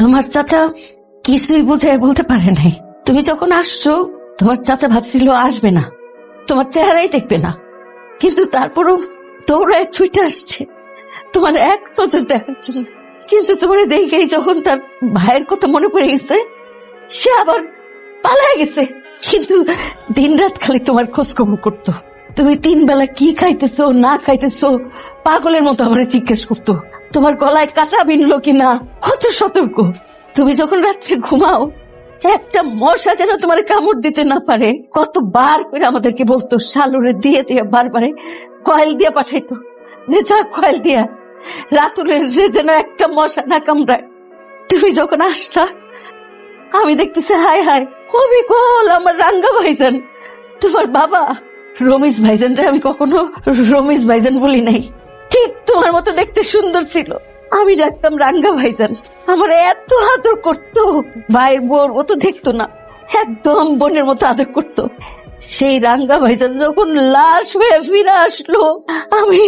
তোমার চাচা কিছুই বুঝায় বলতে পারে নাই। তুমি যখন আসছো তোমার চাচা ভাবছিল আসবে না, তোমার চেহারাই দেখবে না, কিন্তু তারপরও দৌড়ায় ছুটে আসছে তোমার এক নজর দেখার জন্য। কিন্তু তোমার দেখেই যখন তার ভাইয়ের কথা মনে পড়ে গেছে সে আবার পালায় গেছে। কিন্তু দিন রাত খালি তোমার খোঁজ খবর করতো। তুমি 3 বেলা কি খাইতেছো না খাইতেছো পাগলের মতো আমার জিজ্ঞেস করতো। তোমার গলায় কাঁটা বিনলো কিনা কত সতর্ক। তুমি যখন রাত্রে ঘুমাও একটা মশা যেন তোমার কামড় দিতে না পারে কতবার করে আমাদেরকে বলতো, শালুরে দিয়ে দিয়ে বারবারে কয়েল দিয়ে পাঠাইতো যে যা কয়েল দিয়া রাতুলের যে যেন একটা মশা না কামড়ায়। তুমি যখন আসতা আমি দেখতেছি হায় হায় অবিকল আমার রাঙ্গা ভাইজান। তোমার বাবা রমেশ ভাইজান রে আমি কখনো রমেশ ভাইজান বলি নাই, ঠিক তোমার মতো দেখতে সুন্দর ছিল। আমি ডাকতাম রাঙ্গা ভাইজান। আমার এত আদর করতো, ভাইয়ের বোর মতো দেখতো না, একদম বোনের মতো আদর করতো। সেই রাঙ্গা ভাইজান যখন লাশ হয়ে ফিরে আসলো আমি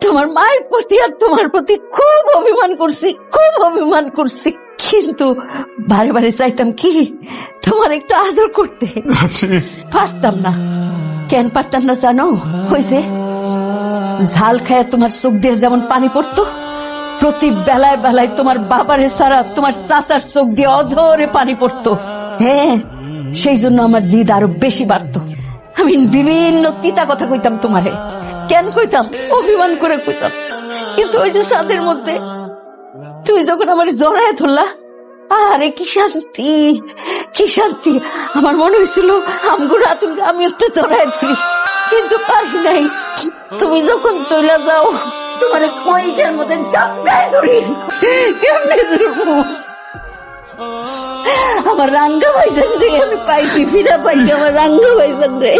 তোমার মায়ের প্রতি আর তোমার প্রতি খুব অভিমান করছি, খুব অভিমান করছি। কিন্তু বারে বারে চাইতাম কি তোমার একটু আদর করতে, পারতাম না। কেন পারতাম না জানো? হয়েছে ঝাল খায় তোমার চোখ দিয়ে যেমন পানি পড়তো, প্রতি বেলায় বেলায় তোমার বাবারে ছাড়া তোমার চাচার চোখ দিয়ে অঝরে পানি পড়তো। হ্যাঁ, সেই জন্য আমার জিদ আরো বেশি বাড়তো। আমি বিভিন্ন তিতা কথা কইতাম তোমারে। কেন কইতাম? অভিমান করে কইতাম। কিন্তু ওই যে ছাদের মধ্যে তুমি যখন আমার জড়ায় ধরলা, আরে কি শান্তি, কি শান্তি। আমার মনে হয়েছিল আমগো রাতুল আমি একটু জড়ায় ধরি, কিন্তু পারি নাই। তুমি যখন চলে যাও তোমার কইজার মধ্যে চাপকায় ধরি, কেমনে ধরবো? আমার রাঙ্গা ভাইজান রে আমি পাইছি, ফিরা পাইছি আমার রাঙ্গা ভাইজান রে।